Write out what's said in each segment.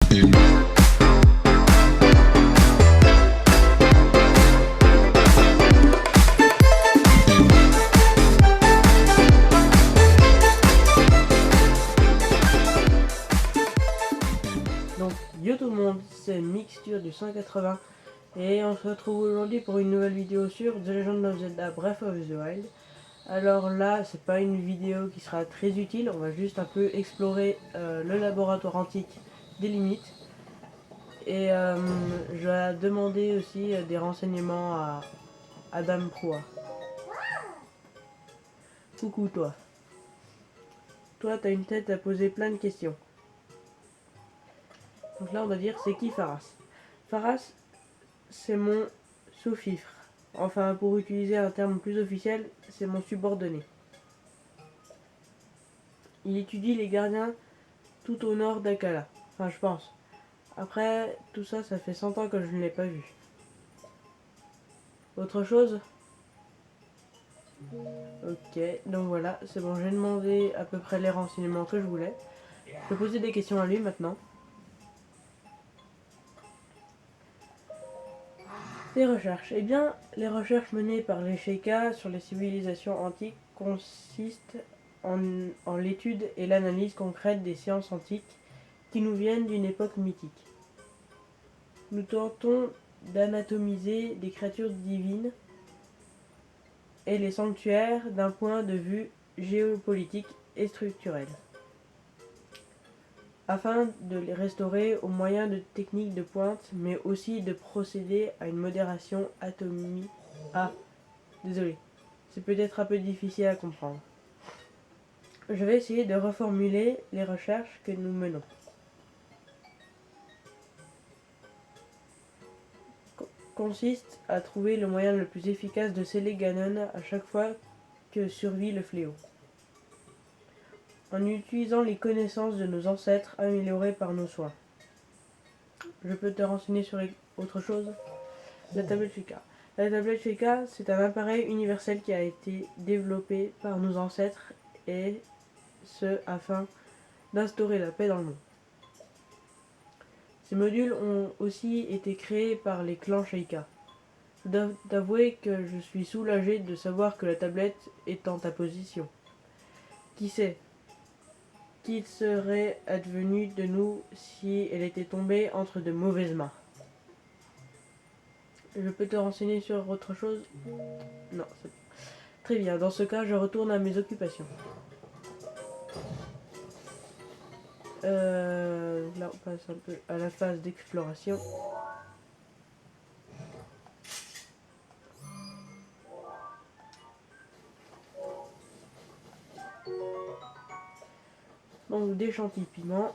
Donc yo tout le monde, c'est Mixture du 180 et on se retrouve aujourd'hui pour une nouvelle vidéo sur The Legend of Zelda Breath of the Wild. Alors là, c'est pas une vidéo qui sera très utile, on va juste un peu explorer le laboratoire antique des limites. Et je vais demander aussi des renseignements à Adam Proa. Coucou toi. Toi, t'as une tête à poser plein de questions. Donc là, on va dire, c'est qui Pharas? Pharas, c'est mon sous-fifre. Enfin, pour utiliser un terme plus officiel, c'est mon subordonné. Il étudie les gardiens tout au nord d'Akala. Enfin, je pense. Après, tout ça, ça fait 100 ans que je ne l'ai pas vu. Autre chose? Ok, donc voilà, c'est bon, j'ai demandé à peu près les renseignements que je voulais. Je vais poser des questions à lui maintenant. Les recherches. Eh bien, les recherches menées par les Sheikah sur les civilisations antiques consistent en l'étude et l'analyse concrète des sciences antiques qui nous viennent d'une époque mythique. Nous tentons d'anatomiser des créatures divines et les sanctuaires d'un point de vue géopolitique et structurel, afin de les restaurer au moyen de techniques de pointe, mais aussi de procéder à une modération atomique. Ah, désolé, c'est peut-être un peu difficile à comprendre. Je vais essayer de reformuler les recherches que nous menons. Consiste à trouver le moyen le plus efficace de sceller Ganon à chaque fois que survit le fléau. En utilisant les connaissances de nos ancêtres améliorées par nos soins. Je peux te renseigner sur autre chose? La tablette Sheikah. La tablette Sheikah, c'est un appareil universel qui a été développé par nos ancêtres et ce afin d'instaurer la paix dans le monde. Ces modules ont aussi été créés par les clans Sheikah. Je dois t'avouer que je suis soulagé de savoir que la tablette est en ta position. Qui sait qu'il serait advenu de nous si elle était tombée entre de mauvaises mains? Je peux te renseigner sur autre chose? Non, c'est bon. Très bien, dans ce cas, je retourne à mes occupations. Là, on passe un peu à la phase d'exploration. Donc, des chantilly piments.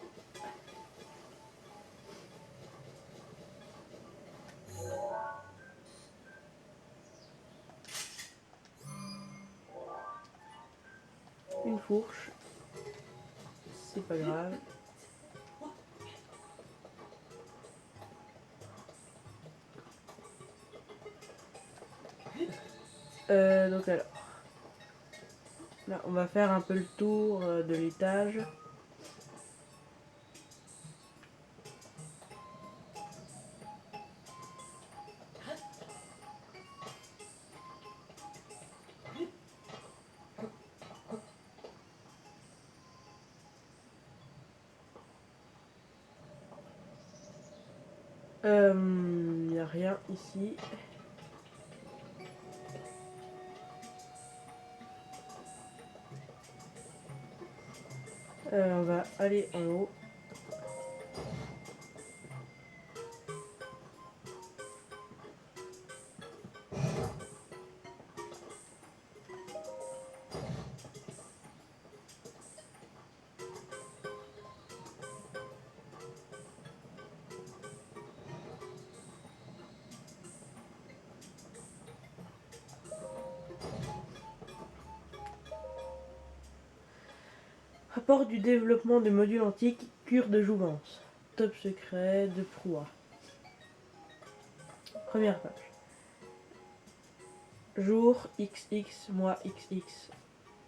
Une fourche. C'est pas grave. Donc alors, là, on va faire un peu le tour de l'étage. Il n'y a rien ici. On va aller en haut. Rapport du développement des modules antiques, cure de jouvence. Top secret de Proa. Première page. Jour XX, mois XX.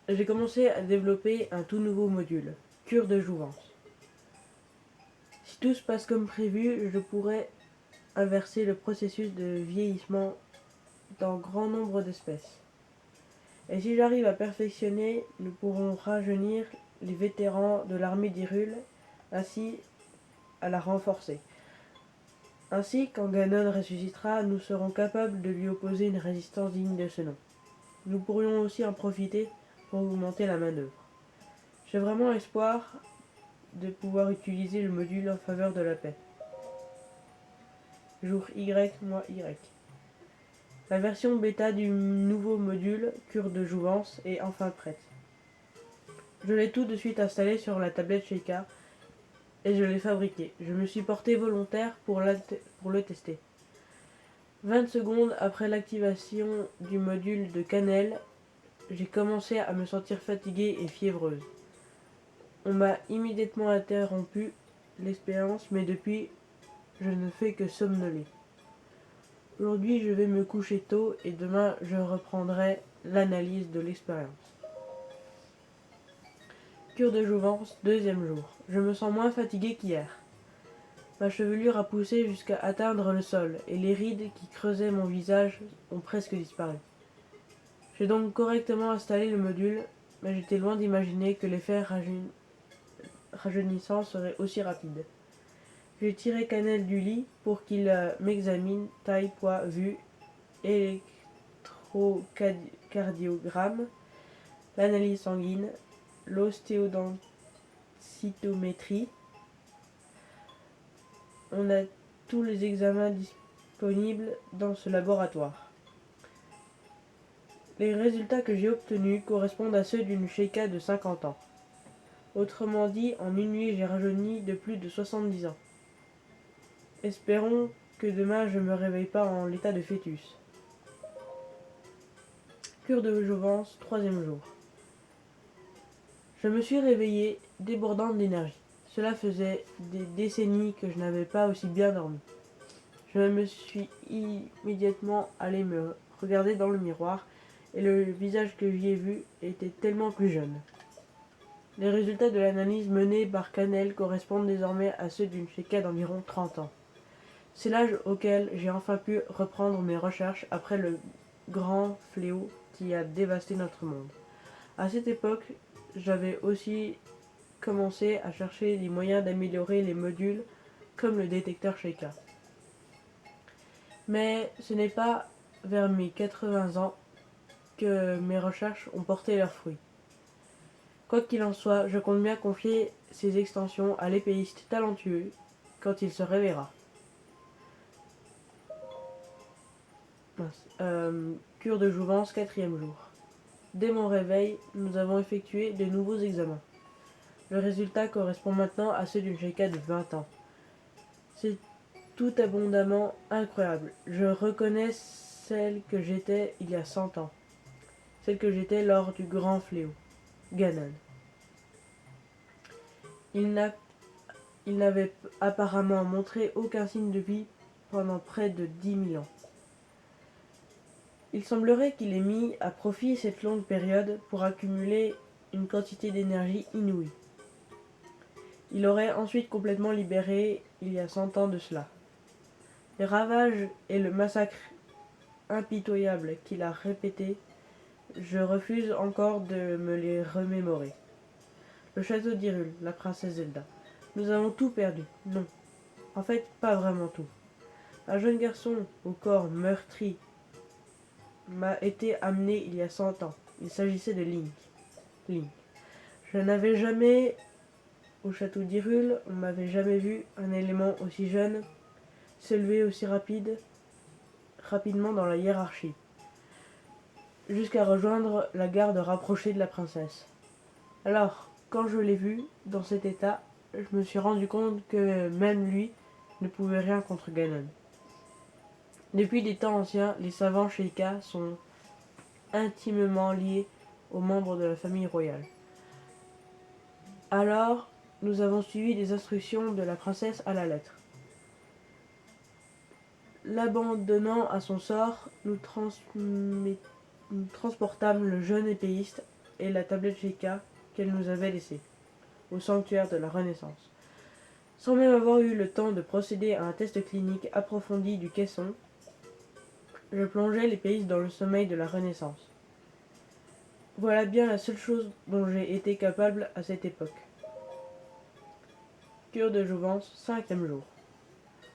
J'ai commencé à développer un tout nouveau module, cure de jouvence. tout se passe comme prévu, je pourrais inverser le processus de vieillissement dans grand nombre d'espèces. Et si j'arrive à perfectionner, nous pourrons rajeunir les vétérans de l'armée d'Hyrule, ainsi à la renforcer. Ainsi, quand Ganon ressuscitera, nous serons capables de lui opposer une résistance digne de ce nom. Nous pourrions aussi en profiter pour augmenter la main-d'œuvre. J'ai vraiment espoir de pouvoir utiliser le module en faveur de la paix. Jour Y, mois Y. La version bêta du nouveau module Cure de Jouvence est enfin prête. Je l'ai tout de suite installé sur la tablette Sheikah et je l'ai fabriqué. Je me suis porté volontaire pour le tester. 20 secondes après l'activation du module de cannelle, j'ai commencé à me sentir fatiguée et fiévreuse. On m'a immédiatement interrompu l'expérience, mais depuis, je ne fais que somnoler. Aujourd'hui, je vais me coucher tôt et demain, je reprendrai l'analyse de l'expérience. Cure de jouvence, deuxième jour. Je me sens moins fatiguée qu'hier. Ma chevelure a poussé jusqu'à atteindre le sol et les rides qui creusaient mon visage ont presque disparu. J'ai donc correctement installé le module, mais j'étais loin d'imaginer que l'effet rajeunissant serait aussi rapide. J'ai tiré Cannelle du lit pour qu'il m'examine, taille, poids, vue, électrocardiogramme, l'analyse sanguine, l'ostéodensitométrie. On a tous les examens disponibles dans ce laboratoire. Les résultats que j'ai obtenus correspondent à ceux d'une Sheikah de 50 ans. Autrement dit, en une nuit, j'ai rajeuni de plus de 70 ans. Espérons que demain je ne me réveille pas en l'état de fœtus. Cure de jouvence, troisième jour. Je me suis réveillée débordante d'énergie. Cela faisait des décennies que je n'avais pas aussi bien dormi. Je me suis immédiatement allée me regarder dans le miroir et le visage que j'y ai vu était tellement plus jeune. Les résultats de l'analyse menée par Cannelle correspondent désormais à ceux d'une Sheikah d'environ 30 ans. C'est l'âge auquel j'ai enfin pu reprendre mes recherches après le grand fléau qui a dévasté notre monde. À cette époque, j'avais aussi commencé à chercher les moyens d'améliorer les modules comme le détecteur Sheikah. Mais ce n'est pas vers mes 80 ans que mes recherches ont porté leurs fruits. Quoi qu'il en soit, je compte bien confier ces extensions à l'épéiste talentueux quand il se réveillera. Cure de jouvence, quatrième jour. Dès mon réveil, nous avons effectué de nouveaux examens. Le résultat correspond maintenant à ceux d'une Sheikah de 20 ans. C'est tout abondamment incroyable. Je reconnais celle que j'étais il y a 100 ans. Celle que j'étais lors du grand fléau. Ganon. Il n'avait apparemment montré aucun signe de vie pendant près de 10 000 ans. Il semblerait qu'il ait mis à profit cette longue période pour accumuler une quantité d'énergie inouïe. Il aurait ensuite complètement libéré il y a 100 ans de cela. Les ravages et le massacre impitoyable qu'il a répété, je refuse encore de me les remémorer. Le château d'Hyrule, la princesse Zelda. Nous avons tout perdu. Non. En fait, pas vraiment tout. Un jeune garçon au corps meurtri m'a été amené il y a 100 ans. Il s'agissait de Link. Link. Je n'avais jamais, au château d'Hyrule, on m'avait jamais vu un élément aussi jeune s'élever aussi rapidement dans la hiérarchie, jusqu'à rejoindre la garde rapprochée de la princesse. Alors, quand je l'ai vu dans cet état, je me suis rendu compte que même lui ne pouvait rien contre Ganon. Depuis des temps anciens, les savants Sheikah sont intimement liés aux membres de la famille royale. Alors, nous avons suivi les instructions de la princesse à la lettre. L'abandonnant à son sort, nous transportâmes le jeune épéiste et la tablette Sheikah qu'elle nous avait laissée, au sanctuaire de la Renaissance. Sans même avoir eu le temps de procéder à un test clinique approfondi du caisson, je plongeais les pays dans le sommeil de la Renaissance. Voilà bien la seule chose dont j'ai été capable à cette époque. Cure de jouvence, 5e jour.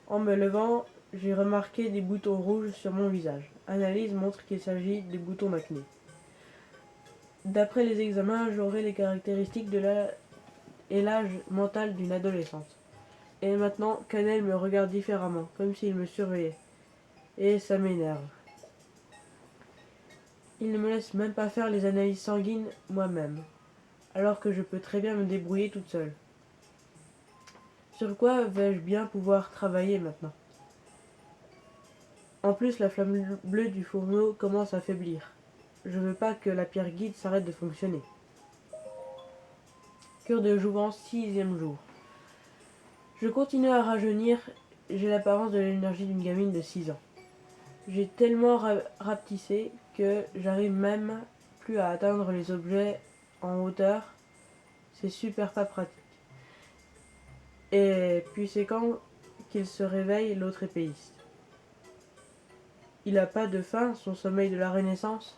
En me levant, j'ai remarqué des boutons rouges sur mon visage. Analyse montre qu'il s'agit des boutons d'acné. D'après les examens, j'aurai les caractéristiques et l'âge mental d'une adolescente. Et maintenant, Canel me regarde différemment, comme s'il me surveillait. Et ça m'énerve. Il ne me laisse même pas faire les analyses sanguines moi-même, alors que je peux très bien me débrouiller toute seule. Sur quoi vais-je bien pouvoir travailler maintenant? En plus, la flamme bleue du fourneau commence à faiblir. Je veux pas que la pierre guide s'arrête de fonctionner. Cure de jouvence, 6e jour. Je continue à rajeunir, j'ai l'apparence de l'énergie d'une gamine de 6 ans. J'ai tellement rapetissé que j'arrive même plus à atteindre les objets en hauteur. C'est super pas pratique. Et puis c'est quand qu'il se réveille, l'autre épéiste. Il a pas de fin, son sommeil de la Renaissance.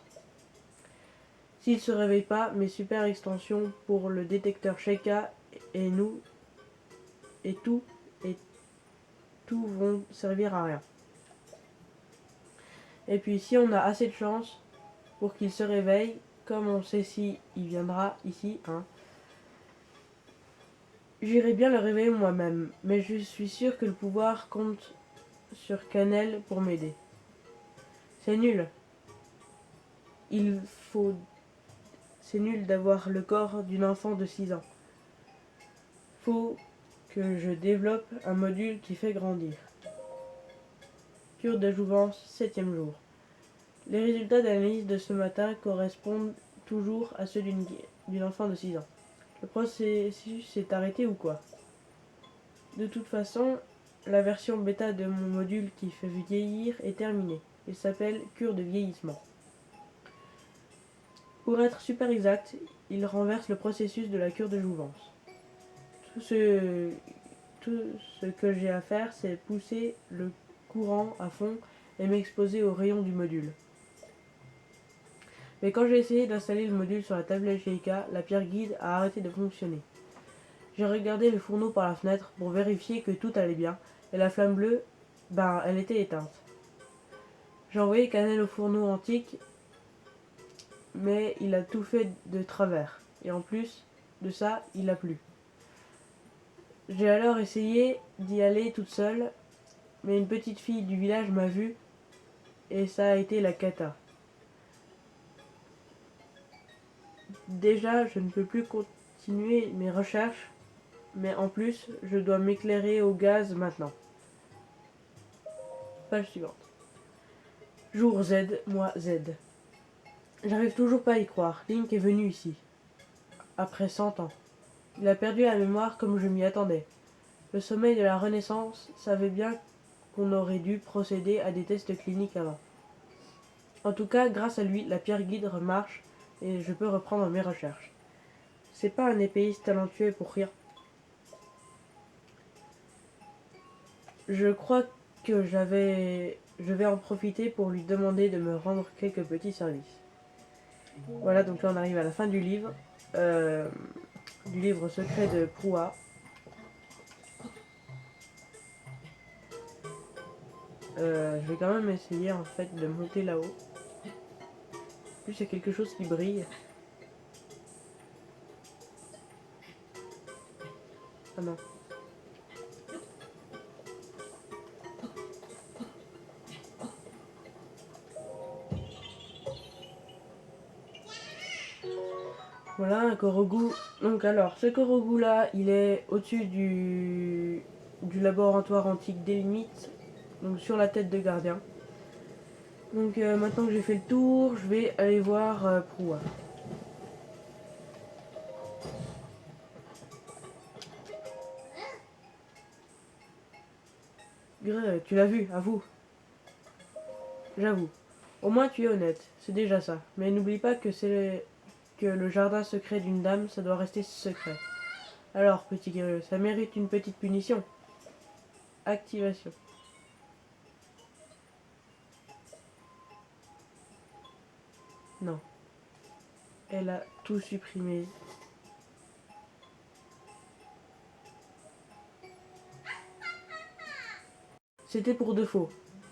S'il se réveille pas, mes super extensions pour le détecteur Sheikah et nous et tout vont servir à rien. Et puis si on a assez de chance pour qu'il se réveille, comme on sait si il viendra ici, j'irai bien le réveiller moi-même, mais je suis sûr que le pouvoir compte sur Canel pour m'aider. C'est nul. Il faut... C'est nul d'avoir le corps d'une enfant de 6 ans. Faut que je développe un module qui fait grandir. Cure de jouvence, 7e jour. Les résultats d'analyse de ce matin correspondent toujours à ceux d'une enfant de 6 ans. Le processus s'est arrêté ou quoi? De toute façon, la version bêta de mon module qui fait vieillir est terminée. Il s'appelle cure de vieillissement. Pour être super exact, il renverse le processus de la cure de jouvence. Tout ce que j'ai à faire, c'est pousser le courant à fond et m'exposer aux rayons du module. Mais quand j'ai essayé d'installer le module sur la tablette Sheikah, la pierre guide a arrêté de fonctionner. J'ai regardé le fourneau par la fenêtre pour vérifier que tout allait bien, et la flamme bleue, elle était éteinte. J'ai envoyé Canel au fourneau antique, mais il a tout fait de travers. Et en plus de ça, il a plu. J'ai alors essayé d'y aller toute seule, mais une petite fille du village m'a vue, et ça a été la cata. Déjà, je ne peux plus continuer mes recherches, mais en plus, je dois m'éclairer au gaz maintenant. Page suivante. Jour Z, mois Z. J'arrive toujours pas à y croire. Link est venu ici. Après 100 ans. Il a perdu la mémoire comme je m'y attendais. Le sommeil de la Renaissance savait bien qu'on aurait dû procéder à des tests cliniques avant. En tout cas, grâce à lui, la pierre guide remarche et je peux reprendre mes recherches. C'est pas un épéiste talentueux pour rire. Je crois que je vais en profiter pour lui demander de me rendre quelques petits services. Voilà, donc là on arrive à la fin du livre secret de Proua. Je vais quand même essayer en fait de monter là-haut. En plus il y a quelque chose qui brille. Ah non. Voilà un Korogu. Donc alors, ce Korogu là, il est au-dessus du laboratoire antique des limites. Donc sur la tête de gardien. Donc maintenant que j'ai fait le tour, je vais aller voir Proua. Tu l'as vu, avoue. J'avoue. Au moins tu es honnête, c'est déjà ça. Mais n'oublie pas que c'est que le jardin secret d'une dame, ça doit rester secret. Alors, petit curieux, ça mérite une petite punition. Activation. Non. Elle a tout supprimé. C'était pour de faux.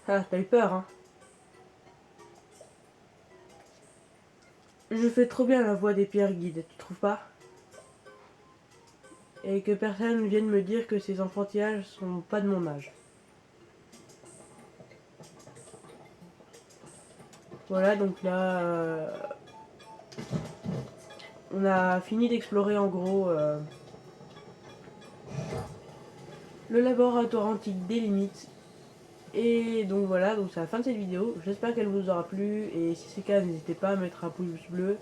Ah, t'as eu peur, hein? Je fais trop bien la voix des pierres guides, tu trouves pas? Et que personne vienne me dire que ces enfantillages sont pas de mon âge. Voilà, donc là, on a fini d'explorer en gros le laboratoire antique des limites. Et donc voilà, donc c'est la fin de cette vidéo. J'espère qu'elle vous aura plu. Et si c'est le cas, n'hésitez pas à mettre un pouce bleu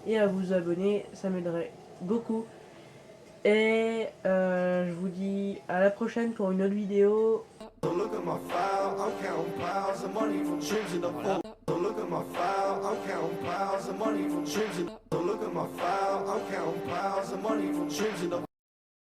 et à vous abonner, ça m'aiderait beaucoup. Et je vous dis à la prochaine pour une autre vidéo.